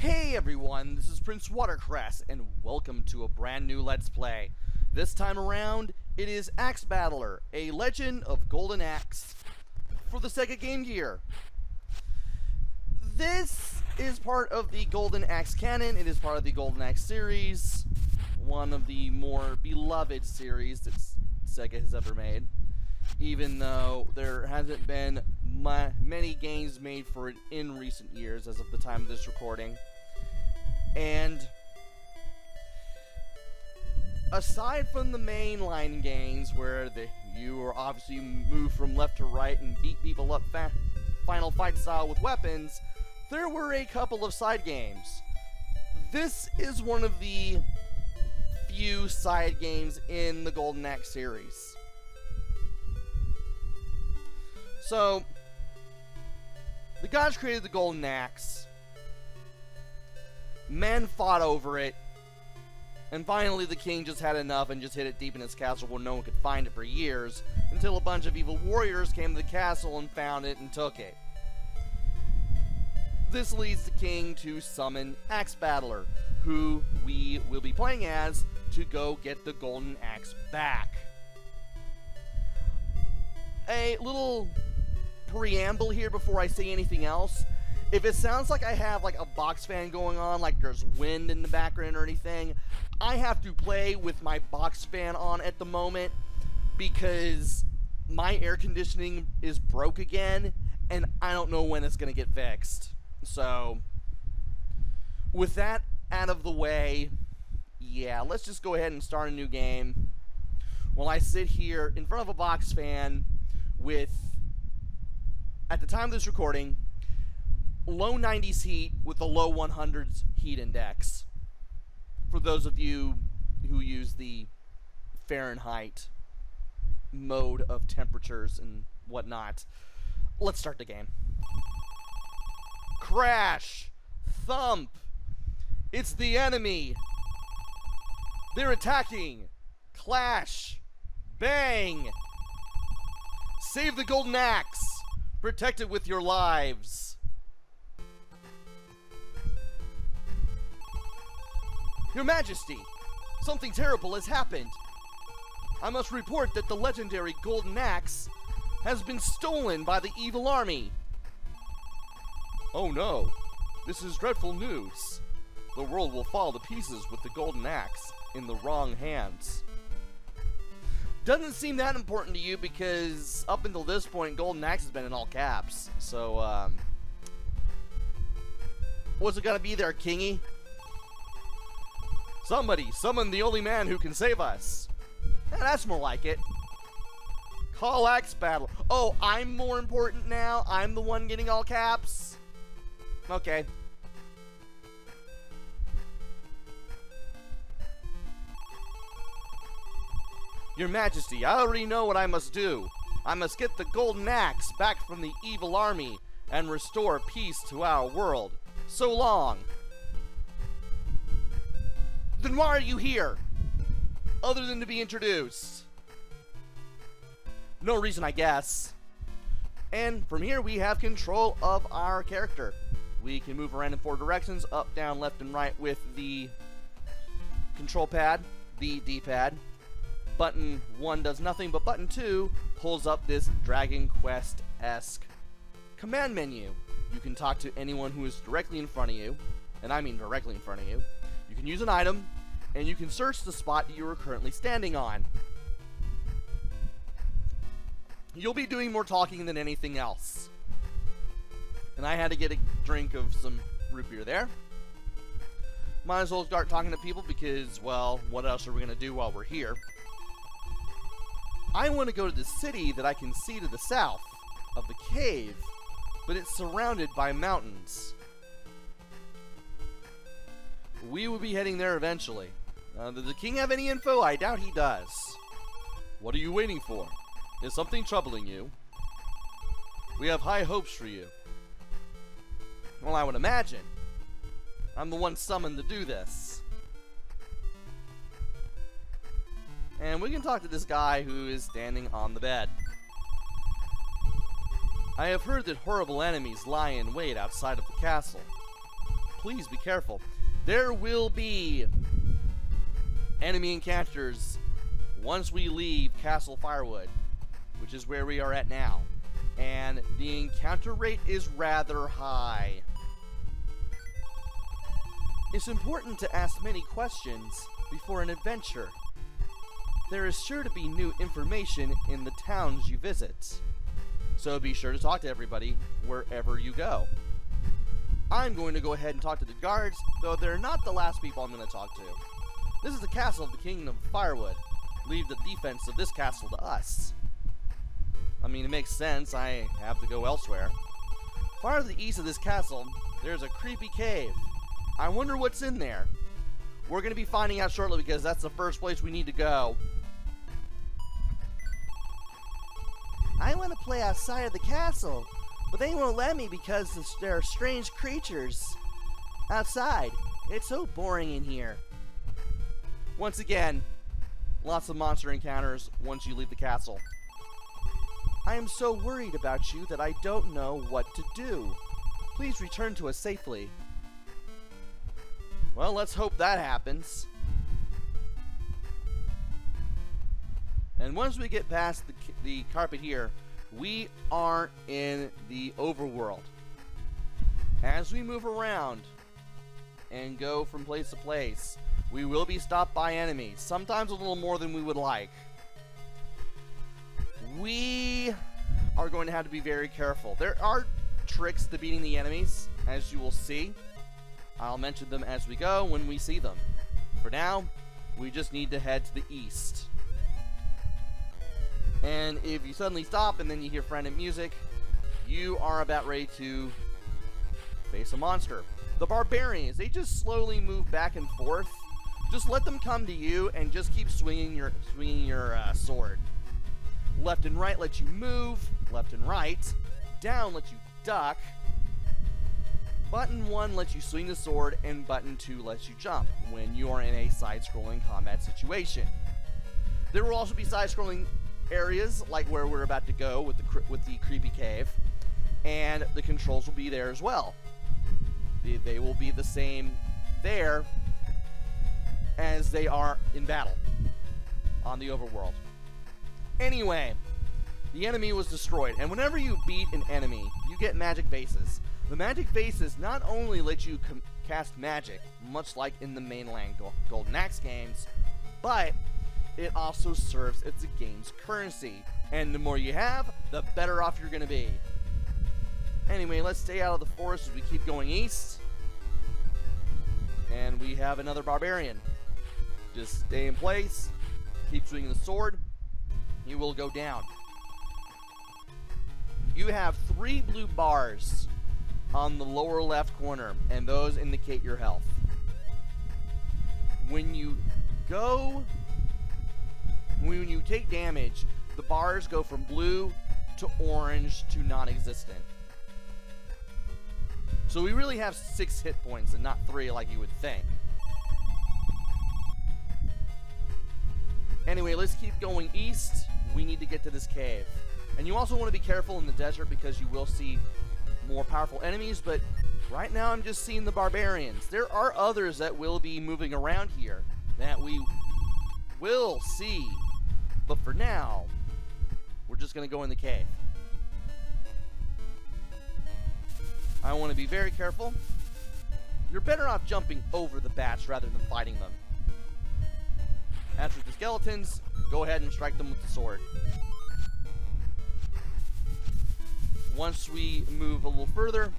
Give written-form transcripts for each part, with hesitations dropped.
Hey everyone, this is PrinceWatercress, and welcome to a brand new Let's Play. This time around, it is Axe Battler, a Legend of Golden Axe for the Sega Game Gear. This is part of the Golden Axe canon. It is part of the Golden Axe series, one of the more beloved series that Sega has ever made, even though there hasn't been many games made for it in recent years as of the time of this recording. And aside from the mainline games where you are obviously move from left to right and beat people up final fight style with weapons, there were a couple of side games. This is one of the few side games in the Golden Axe series. So, the gods created the Golden Axe. Men fought over it. And finally the king just had enough and just hid it deep in his castle where no one could find it for years, until a bunch of evil warriors came to the castle and found it and took it. This leads the king to summon Axe Battler, who we will be playing as to go get the Golden Axe back. A little preamble here before I say anything else. If it sounds like I have like a box fan going on, like there's wind in the background or anything, I have to play with my box fan on at the moment because my air conditioning is broke again and I don't know when it's going to get fixed. So, with that out of the way, yeah, let's just go ahead and start a new game while I sit here in front of a box fan with, at the time of this recording, low 90s heat with a low 100s heat index. For those of you who use the Fahrenheit mode of temperatures and whatnot, let's start the game. Crash! Thump! It's the enemy! They're attacking! Clash! Bang! Save the Golden Axe! Protect it with your lives! Your Majesty! Something terrible has happened! I must report that the legendary Golden Axe has been stolen by the evil army! Oh no! This is dreadful news! The world will fall to pieces with the Golden Axe in the wrong hands. Doesn't seem that important to you because up until this point, Golden Axe has been in all caps. So, what's it gonna be there, Kingy? Somebody, summon the only man who can save us. Yeah, that's more like it. Call Axe Battler. Oh, I'm more important now? I'm the one getting all caps? Okay. Your Majesty, I already know what I must do. I must get the Golden Axe back from the evil army and restore peace to our world. So long. Then why are you here? Other than to be introduced. No reason, I guess. And from here we have control of our character. We can move around in 4 directions, up, down, left, and right with the control pad, the D-pad. Button 1 does nothing, but button 2 pulls up this Dragon Quest-esque command menu. You can talk to anyone who is directly in front of you, and I mean directly in front of you. You can use an item, and you can search the spot you are currently standing on. You'll be doing more talking than anything else. And I had to get a drink of some root beer there. Might as well start talking to people because, well, what else are we going to do while we're here? I want to go to the city that I can see to the south of the cave, but it's surrounded by mountains. We will be heading there eventually. Does the king have any info? I doubt he does. What are you waiting for? Is something troubling you? We have high hopes for you. Well, I would imagine. I'm the one summoned to do this. And we can talk to this guy who is standing on the bed. I have heard that horrible enemies lie in wait outside of the castle. please be careful. There will be enemy encounters once we leave Castle Firewood, which is where we are at now. And the encounter rate is rather high. It's important to ask many questions before an adventure. There is sure to be new information in the towns you visit, so be sure to talk to everybody wherever you go. I'm going to go ahead and talk to the guards, though they're not the last people I'm going to talk to. This is the castle of the Kingdom of Firewood. Leave the defense of this castle to us. I mean, it makes sense. I have to go elsewhere. Far to the east of this castle, there's a creepy cave. I wonder what's in there. We're going to be finding out shortly because that's the first place we need to go. I want to play outside of the castle, but they won't let me because there are strange creatures outside. It's so boring in here. Once again, lots of monster encounters once you leave the castle. I am so worried about you that I don't know what to do. Please return to us safely. Well, let's hope that happens. And once we get past the carpet here, we are in the overworld. As we move around and go from place to place, we will be stopped by enemies, sometimes a little more than we would like. We are going to have to be very careful. There are tricks to beating the enemies, as you will see. I'll mention them as we go when we see them. For now, we just need to head to the east. And if you suddenly stop and then you hear frantic music, you are about ready to face a monster. The barbarians, they just slowly move back and forth. Just let them come to you and just keep swinging your sword. Left and right lets you move. Left and right. Down lets you duck. Button 1 lets you swing the sword, and button 2 lets you jump when you are in a side-scrolling combat situation. There will also be side-scrolling areas like where we're about to go with the creepy cave, and the controls will be there as well. They will be the same there as they are in battle on the overworld. Anyway, the enemy was destroyed, and whenever you beat an enemy, you get magic vases. The magic vases not only let you cast magic, much like in the mainland Golden Axe games, but it also serves as the game's currency. And the more you have, the better off you're going to be. Anyway, let's stay out of the forest as we keep going east. And we have another barbarian. Just stay in place, keep swinging the sword, you will go down. You have 3 blue bars on the lower left corner, and those indicate your health. When you take damage, the bars go from blue to orange to non-existent. So we really have 6 hit points and not 3 like you would think. Anyway, let's keep going east. We need to get to this cave. And you also want to be careful in the desert because you will see more powerful enemies, but right now I'm just seeing the barbarians. There are others that will be moving around here that we will see, but for now, we're just going to go in the cave. I want to be very careful. You're better off jumping over the bats rather than fighting them. As with the skeletons, go ahead and strike them with the sword. Once we move a little further,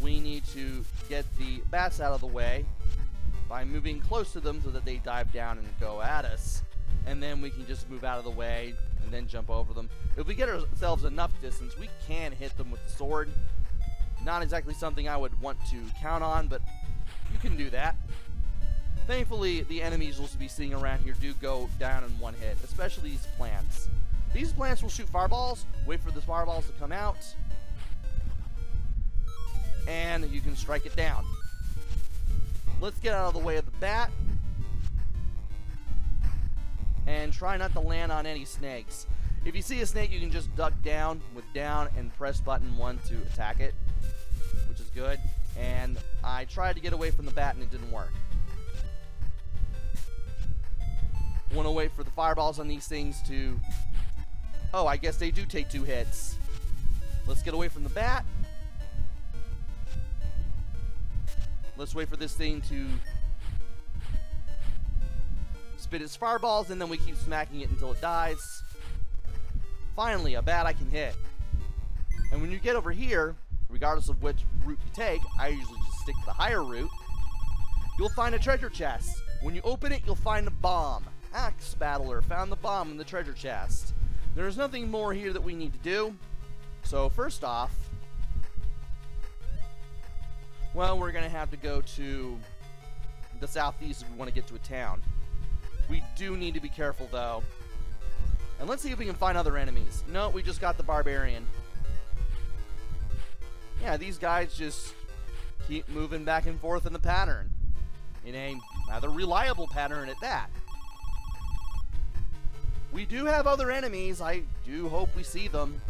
we need to get the bats out of the way by moving close to them so that they dive down and go at us. And then we can just move out of the way and then jump over them. If we get ourselves enough distance, we can hit them with the sword. Not exactly something I would want to count on, but you can do that. Thankfully, the enemies we'll be seeing around here do go down in one hit, especially these plants. These plants will shoot fireballs, wait for the fireballs to come out, and you can strike it down. Let's get out of the way of the bat, and try not to land on any snakes. If you see a snake, you can just duck down with down and press button 1 to attack it, which is good. And I tried to get away from the bat and it didn't work. Want to wait for the fireballs on these things to... Oh, I guess they do take 2 hits. Let's get away from the bat. Let's wait for this thing to spit its fireballs, and then we keep smacking it until it dies. Finally, a bat I can hit. And when you get over here, regardless of which route you take, I usually just stick to the higher route, you'll find a treasure chest. When you open it, you'll find a bomb. Axe Battler found the bomb in the treasure chest. There's nothing more here that we need to do. So first off, well, we're going to have to go to the southeast if we want to get to a town. We do need to be careful, though. And let's see if we can find other enemies. No, we just got the barbarian. Yeah, these guys just keep moving back and forth in the pattern. In a rather reliable pattern at that. We do have other enemies. I do hope we see them.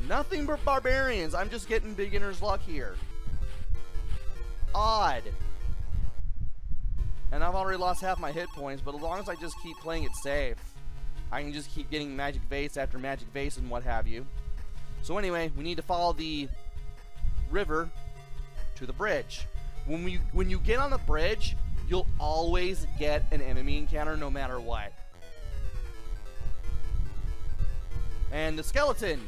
Nothing but barbarians. I'm just getting beginner's luck here. Odd. And I've already lost half my hit points, but as long as I just keep playing it safe, I can just keep getting magic vase after magic vase and what have you. So anyway, we need to follow the river to the bridge. When you get on the bridge, you'll always get an enemy encounter no matter what. And the skeleton.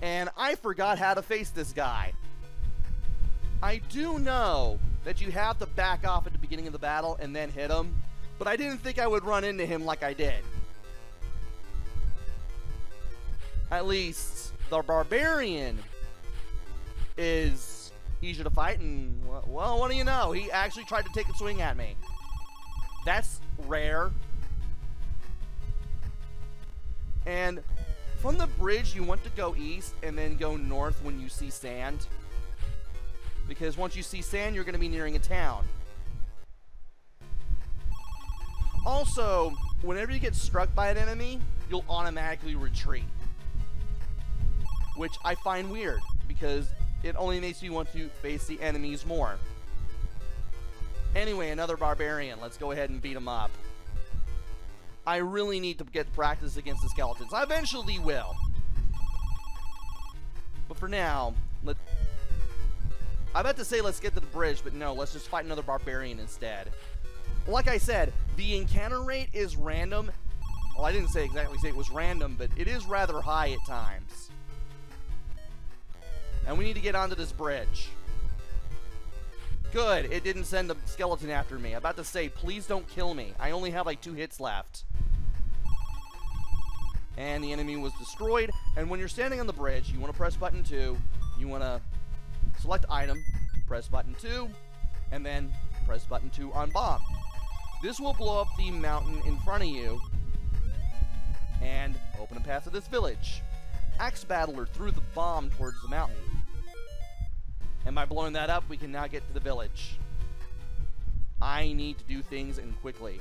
And I forgot how to face this guy. I do know that you have to back off at the beginning of the battle and then hit him, but I didn't think I would run into him like I did. At least the barbarian is easier to fight, and well, what do you know? He actually tried to take a swing at me. That's rare. And from the bridge, you want to go east and then go north when you see sand. Because once you see sand, you're going to be nearing a town. Also, whenever you get struck by an enemy, you'll automatically retreat. Which I find weird, because it only makes you want to face the enemies more. Anyway, another barbarian. Let's go ahead and beat him up. I really need to get practice against the skeletons. I eventually will. But for now, I'm about to say let's get to the bridge, but no, let's just fight another barbarian instead. Like I said, the encounter rate is random. Well, I didn't exactly say it was random, but it is rather high at times. And we need to get onto this bridge. Good, it didn't send a skeleton after me. I'm about to say, please don't kill me. I only have like 2 hits left. And the enemy was destroyed. And when you're standing on the bridge, you want to press button 2. You want to select item, press button 2, and then press button 2 on bomb. This will blow up the mountain in front of you and open a path to this village. Axe Battler threw the bomb towards the mountain. And by blowing that up, we can now get to the village. I need to do things and quickly.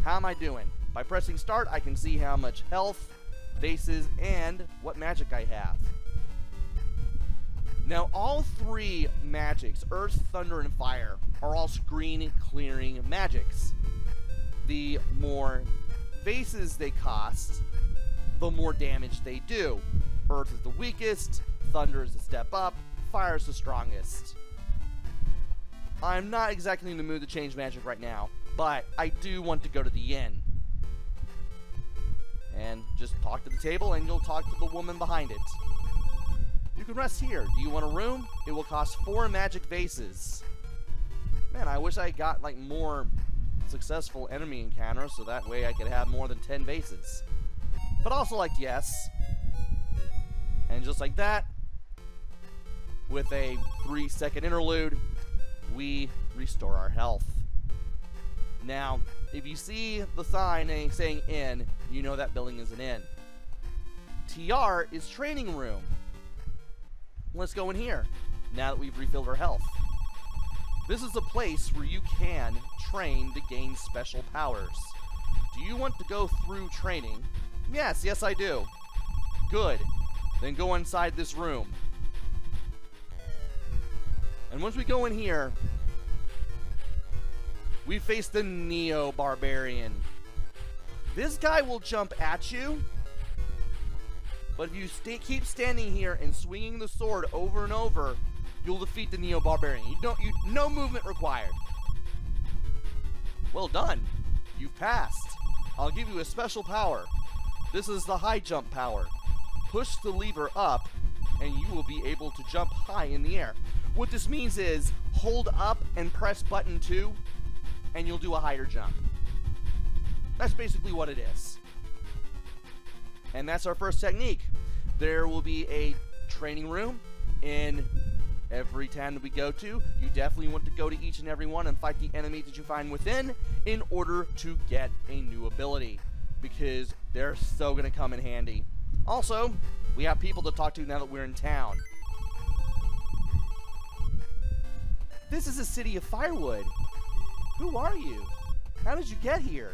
How am I doing? By pressing start, I can see how much health, vases, and what magic I have. Now, all 3 magics, Earth, Thunder, and Fire, are all screen clearing magics. The more vases they cost, the more damage they do. Earth is the weakest, Thunder is a step up, Fire is the strongest. I'm not exactly in the mood to change magic right now, but I do want to go to the inn. And just talk to the table and you'll talk to the woman behind it. You can rest here. Do you want a room? It will cost 4 magic vases. Man, I wish I got like more successful enemy encounters so that way I could have more than 10 vases. But also like yes. And just like that, with a 3-second interlude, we restore our health. Now, if you see the sign saying inn, you know that building is an inn. TR is training room. Let's go in here, now that we've refilled our health. This is a place where you can train to gain special powers. Do you want to go through training? Yes, I do. Good. Then go inside this room. And once we go in here, we face the Neo-Barbarian. This guy will jump at you, but if you keep standing here and swinging the sword over and over, you'll defeat the Neo-Barbarian. No movement required. Well done. You've passed. I'll give you a special power. This is the high jump power. Push the lever up, and you will be able to jump high in the air. What this means is hold up and press button 2, and you'll do a higher jump. That's basically what it is. And that's our first technique. There will be a training room in every town that we go to. You definitely want to go to each and every one and fight the enemies that you find within in order to get a new ability, because they're so going to come in handy. Also, we have people to talk to now that we're in town. This is a city of firewood. Who are you? How did you get here?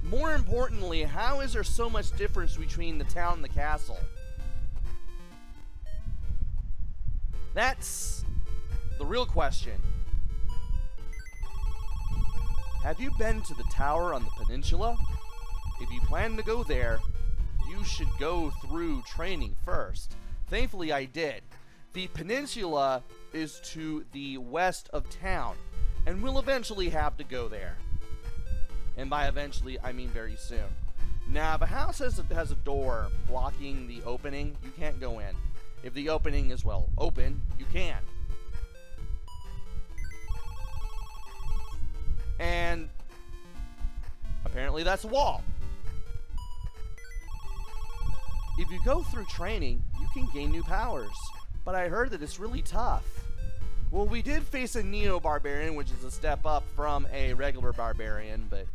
More importantly, how is there so much difference between the town and the castle? That's the real question. Have you been to the tower on the peninsula? If you plan to go there, you should go through training first. Thankfully, I did. The peninsula is to the west of town, and we'll eventually have to go there. And by eventually, I mean very soon. Now, if a house has a door blocking the opening, you can't go in. If the opening is, well, open, you can. And apparently that's a wall. If you go through training, you can gain new powers. But I heard that it's really tough. Well, we did face a Neo-Barbarian, which is a step up from a regular Barbarian, but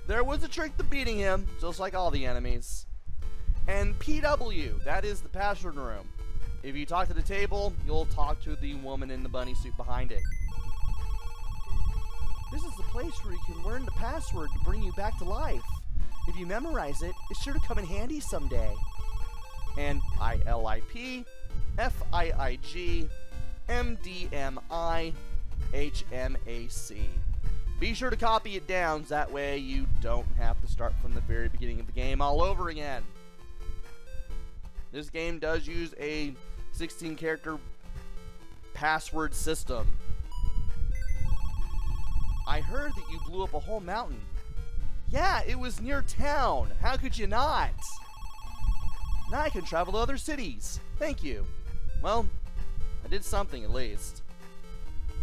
there was a trick to beating him, just like all the enemies. And PW, that is the password room. If you talk to the table, you'll talk to the woman in the bunny suit behind it. This is the place where you can learn the password to bring you back to life. If you memorize it, it's sure to come in handy someday. And ILIP, FIIG, MDMI, HMAC. Be sure to copy it down, so that way you don't have to start from the very beginning of the game all over again. This game does use a 16-character password system. I heard that you blew up a whole mountain. Yeah, it was near town. How could you not? Now I can travel to other cities. Thank you. Well, I did something at least.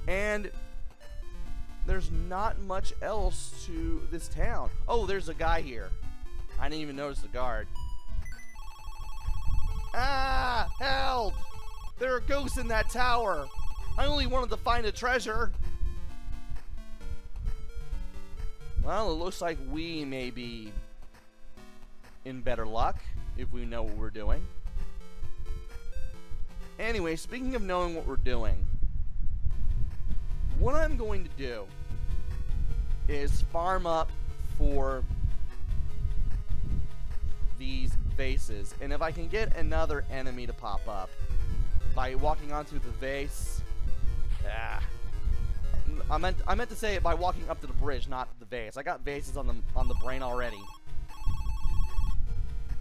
And there's not much else to this town. Oh, there's a guy here. I didn't even notice the guard. Ah! Help! There are ghosts in that tower. I only wanted to find a treasure. Well, it looks like we may be in better luck if we know what we're doing. Anyway, speaking of knowing what we're doing, what I'm going to do is farm up for these vases. And if I can get another enemy to pop up by walking onto the vase, I meant to say it by walking up to the bridge, not the vase. I got vases on the brain already.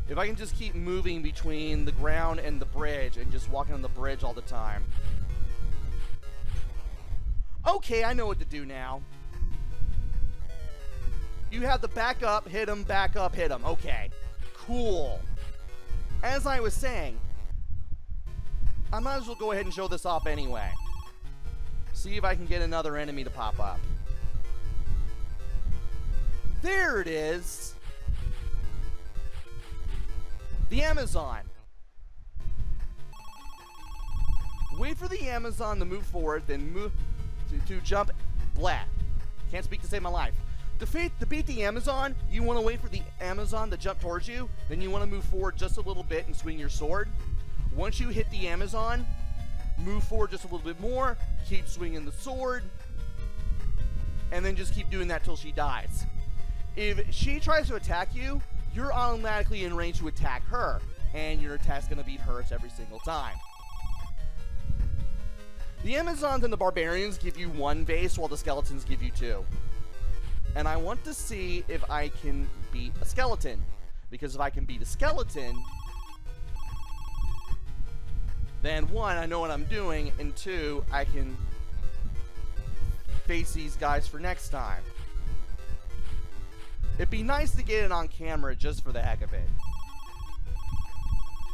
If I can just keep moving between the ground and the bridge and just walking on the bridge all the time. Okay, I know what to do now. You have the back up, hit him, back up, hit him. Okay, cool. As I was saying, I might as well go ahead and show this off anyway. See if I can get another enemy to pop up. There it is. The Amazon. Wait for the Amazon to move forward, then move to jump. Blah. Can't speak to save my life. To beat the Amazon, you want to wait for the Amazon to jump towards you. Then you want to move forward just a little bit and swing your sword. Once you hit the Amazon, move forward just a little bit more. Keep swinging the sword. and then just keep doing that till she dies. If she tries to attack you, you're automatically in range to attack her, and your attack's going to beat hers every single time. The Amazons and the Barbarians give you 1 vase, while the Skeletons give you 2. And I want to see if I can beat a Skeleton. Because if I can beat a Skeleton, then 1, I know what I'm doing, and 2, I can face these guys for next time. It'd be nice to get it on camera just for the heck of it.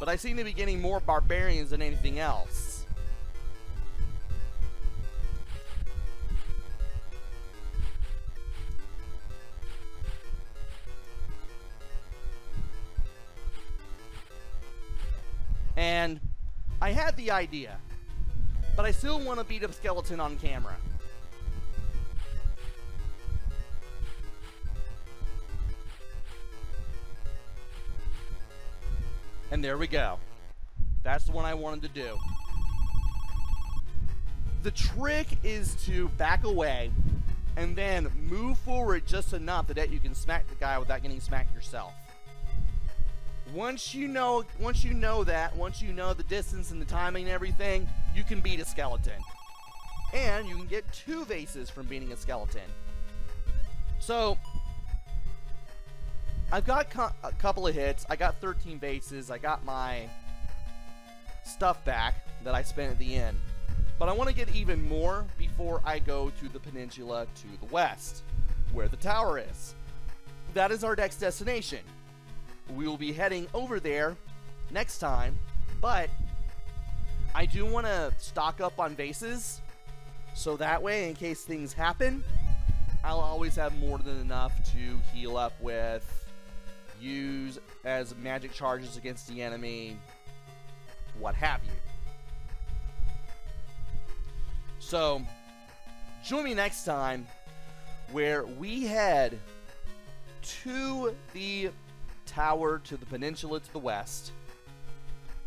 But I seem to be getting more Barbarians than anything else. And I had the idea, but I still want to beat a Skeleton on camera. And there we go. That's the one I wanted to do. The trick is to back away and then move forward just enough that you can smack the guy without getting smacked yourself. Once you know the distance and the timing and everything, you can beat a Skeleton. And you can get 2 vases from beating a Skeleton. So, I've got a couple of hits. I got 13 vases. I got my stuff back that I spent at the end. But I want to get even more before I go to the peninsula to the west, where the tower is. That is our next destination. We will be heading over there next time, but I do want to stock up on vases, so that way, in case things happen, I'll always have more than enough to heal up with, use as magic charges against the enemy, what have you. So, join me next time, where we head to the tower to the peninsula to the west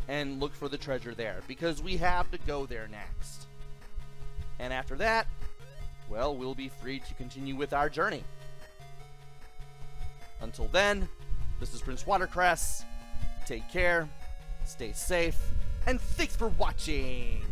and look for the treasure there, because we have to go there next. And after that, well, we'll be free to continue with our journey. Until then, this is PrinceWatercress. Take care, stay safe, and thanks for watching!